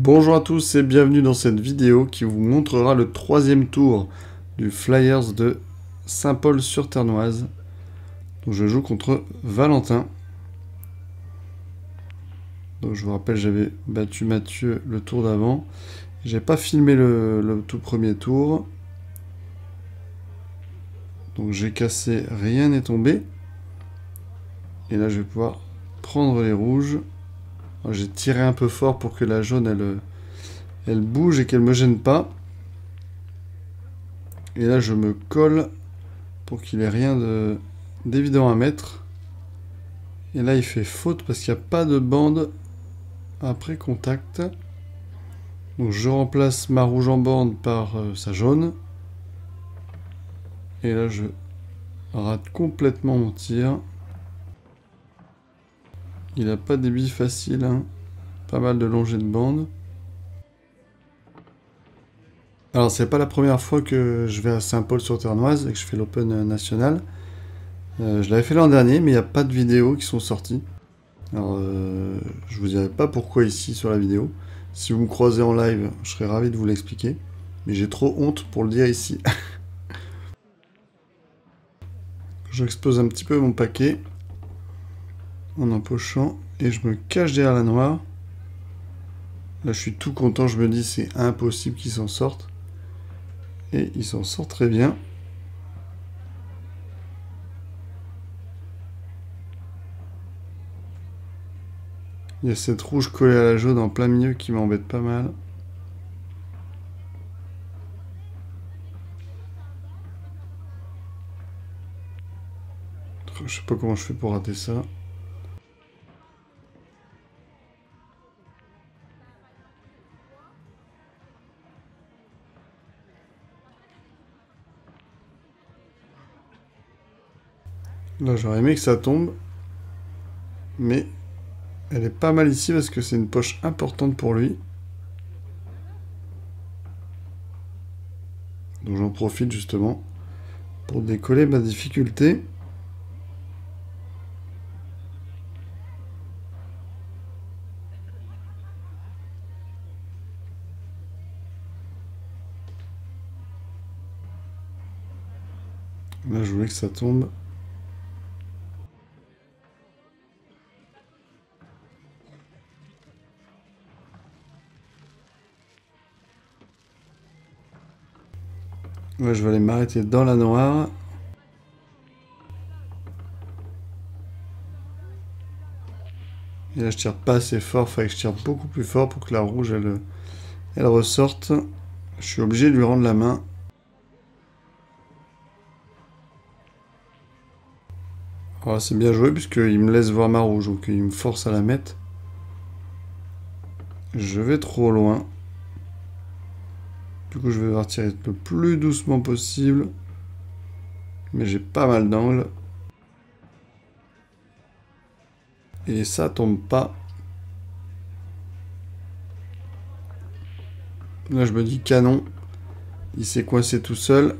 Bonjour à tous et bienvenue dans cette vidéo qui vous montrera le troisième tour du Flyers de Saint-Paul-sur-Ternoise. Donc je joue contre Valentin. Donc je vous rappelle, j'avais battu Mathieu le tour d'avant. J'ai pas filmé le tout premier tour. Donc j'ai cassé, rien n'est tombé. Et là je vais pouvoir prendre les rouges. J'ai tiré un peu fort pour que la jaune elle bouge et qu'elle me gêne pas. Et là je me colle pour qu'il ait rien d'évident à mettre. Et là il fait faute parce qu'il n'y a pas de bande après contact. Donc je remplace ma rouge en bande par sa jaune. Et là je rate complètement mon tir. Il n'a pas des billes faciles, hein. Pas mal de longées de bande. Alors c'est pas la première fois que je vais à Saint-Paul-sur-Ternoise et que je fais l'Open national. Je l'avais fait l'an dernier, mais il n'y a pas de vidéos qui sont sorties. Alors je vous dirai pas pourquoi ici sur la vidéo. Si vous me croisez en live, je serais ravi de vous l'expliquer. Mais j'ai trop honte pour le dire ici. J'expose un petit peu mon paquet en empochant et je me cache derrière la noire. Là je suis tout content, je me dis c'est impossible qu'ils s'en sortent. Et il s'en sort très bien. Il y a cette rouge collée à la jaune en plein milieu qui m'embête pas mal. Je sais pas comment je fais pour rater ça. Là j'aurais aimé que ça tombe. Mais elle est pas mal ici parce que c'est une poche importante pour lui. Donc j'en profite justement pour décoller ma difficulté. Là je voulais que ça tombe. Là je vais aller m'arrêter dans la noire. Et là je tire pas assez fort, il fallait que je tire beaucoup plus fort pour que la rouge elle ressorte. Je suis obligé de lui rendre la main. Alors c'est bien joué puisqu'il me laisse voir ma rouge, donc il me force à la mettre. Je vais trop loin. Du coup je vais devoir tirer le plus doucement possible. Mais j'ai pas mal d'angles. Et ça tombe pas. Là je me dis canon. Il s'est coincé tout seul.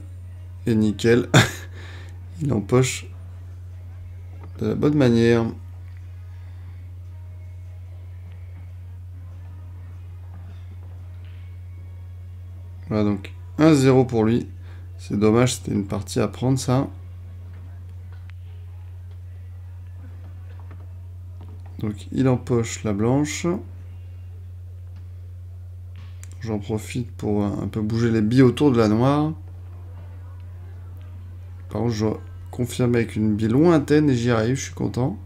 Et nickel. Il empoche de la bonne manière. Voilà donc 1-0 pour lui. C'est dommage, c'était une partie à prendre ça. Donc il empoche la blanche. J'en profite pour un peu bouger les billes autour de la noire. Par contre je confirme avec une bille lointaine et j'y arrive, je suis content.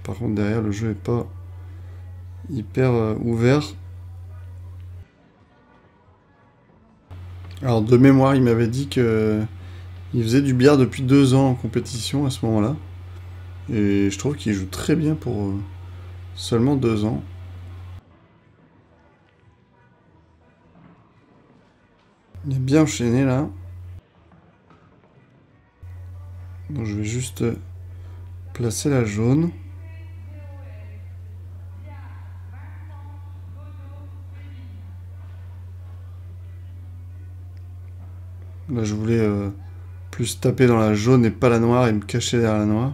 Par contre derrière le jeu est pas hyper ouvert. Alors de mémoire il m'avait dit que il faisait du billard depuis 2 ans en compétition à ce moment-là. Et je trouve qu'il joue très bien pour seulement 2 ans. Il est bien enchaîné là. Donc je vais juste placer la jaune. Là je voulais plus taper dans la jaune et pas la noire et me cacher derrière la noire.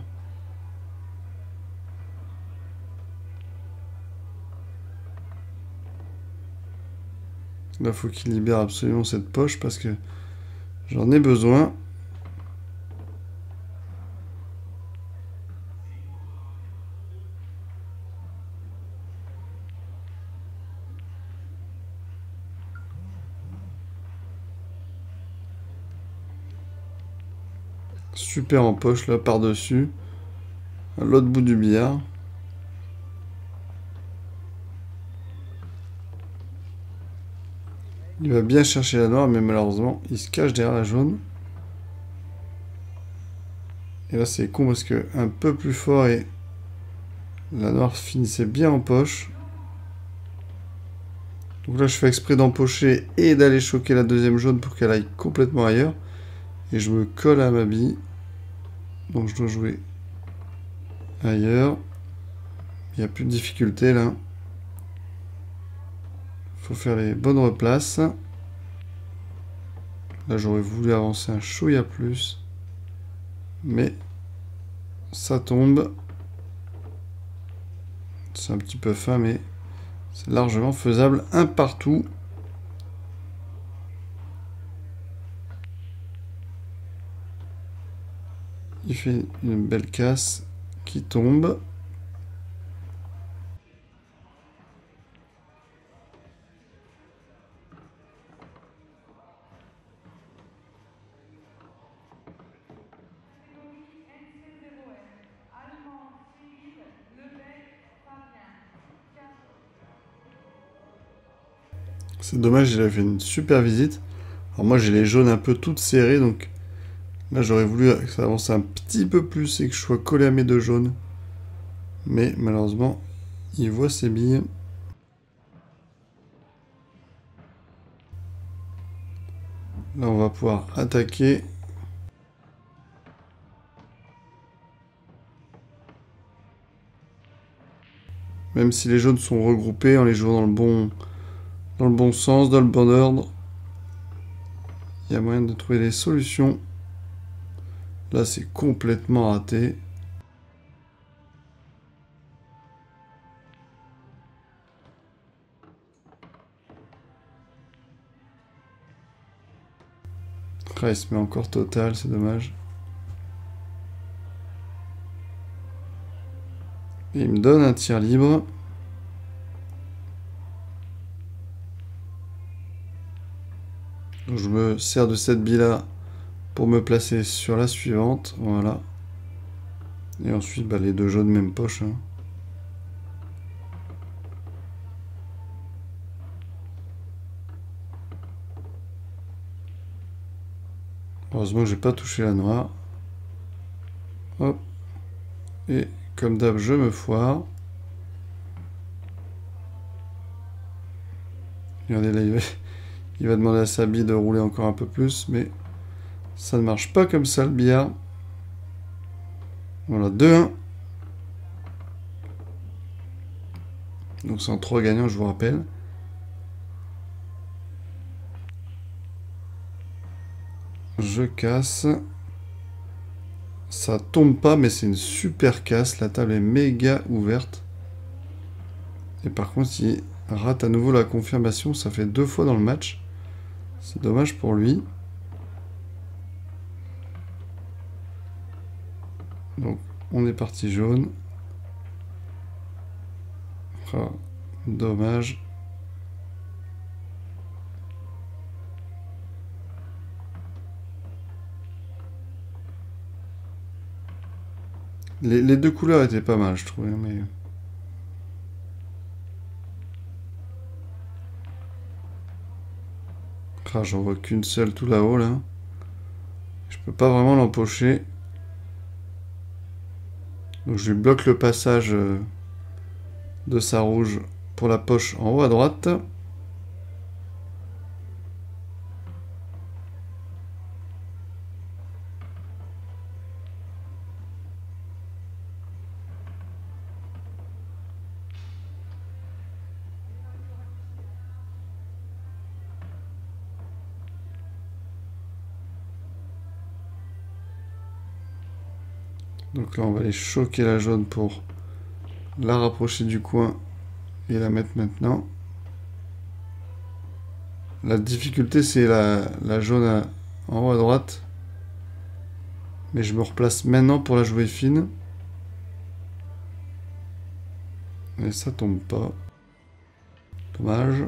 Là, faut qu'il libère absolument cette poche parce que j'en ai besoin. Super en poche là par-dessus. À l'autre bout du billard. Il va bien chercher la noire, mais malheureusement, il se cache derrière la jaune. Et là, c'est con parce que un peu plus fort et la noire finissait bien en poche. Donc là, je fais exprès d'empocher et d'aller choquer la deuxième jaune pour qu'elle aille complètement ailleurs. Et je me colle à ma bille. Donc je dois jouer ailleurs. Il n'y a plus de difficulté là. Faut faire les bonnes replaces. Là, j'aurais voulu avancer un chouïa plus. Mais ça tombe. C'est un petit peu fin, mais c'est largement faisable. Un partout. Il fait une belle casse qui tombe. C'est dommage, il a fait une super visite. Alors moi j'ai les jaunes un peu toutes serrées, donc là j'aurais voulu que ça avance un petit peu plus et que je sois collé à mes deux jaunes. Mais malheureusement, il voit ses billes. Là on va pouvoir attaquer. Même si les jaunes sont regroupés, en les jouant dans le bon sens, dans le bon ordre. Il y a moyen de trouver des solutions. Là, c'est complètement raté. Ah, il se met encore total, c'est dommage. Et il me donne un tir libre. Donc, je me sers de cette bille-là pour me placer sur la suivante. Voilà. Et ensuite, bah, les deux jaunes, même poche. Hein. Heureusement que j'ai pas touché la noire. Hop. Et comme d'hab, je me foire. Regardez là, il va demander à sa bille de rouler encore un peu plus, mais ça ne marche pas comme ça le billard. Voilà, 2-1. Donc c'est en 3 gagnants, je vous rappelle. Je casse. Ça tombe pas, mais c'est une super casse. La table est méga ouverte. Et par contre, il rate à nouveau la confirmation. Ça fait 2 fois dans le match. C'est dommage pour lui. Donc, on est parti jaune. Ah, dommage. Les deux couleurs étaient pas mal, je trouvais, mais... Ah, j'en vois qu'une seule tout là-haut, là. Je peux pas vraiment l'empocher. Donc je lui bloque le passage de sa rouge pour la poche en haut à droite. Donc là, on va aller choquer la jaune pour la rapprocher du coin et la mettre maintenant. La difficulté, c'est la jaune en haut à droite. Mais je me replace maintenant pour la jouer fine. Et ça tombe pas. Dommage.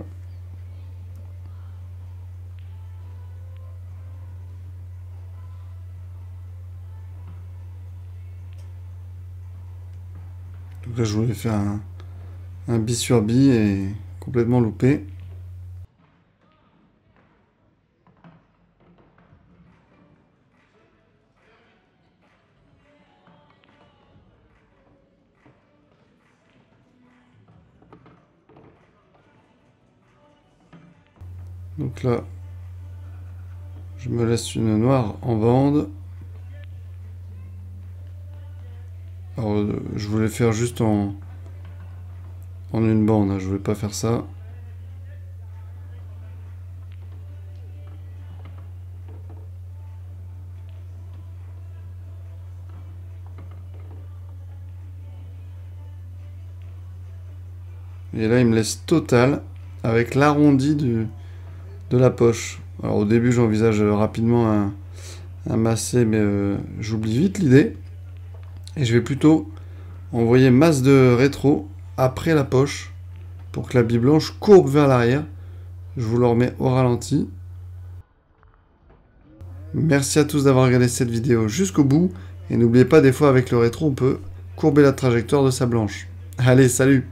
Donc là, je voulais faire un bi sur bi et complètement loupé. Donc là, je me laisse une noire en bande. Alors, je voulais faire juste en une bande, hein, je voulais pas faire ça. Et là, il me laisse total avec l'arrondi de la poche. Alors au début, j'envisage rapidement un massé, mais j'oublie vite l'idée. Et je vais plutôt envoyer masse de rétro après la poche pour que la bille blanche courbe vers l'arrière. Je vous le remets au ralenti. Merci à tous d'avoir regardé cette vidéo jusqu'au bout. Et n'oubliez pas, des fois avec le rétro, on peut courber la trajectoire de sa blanche. Allez, salut!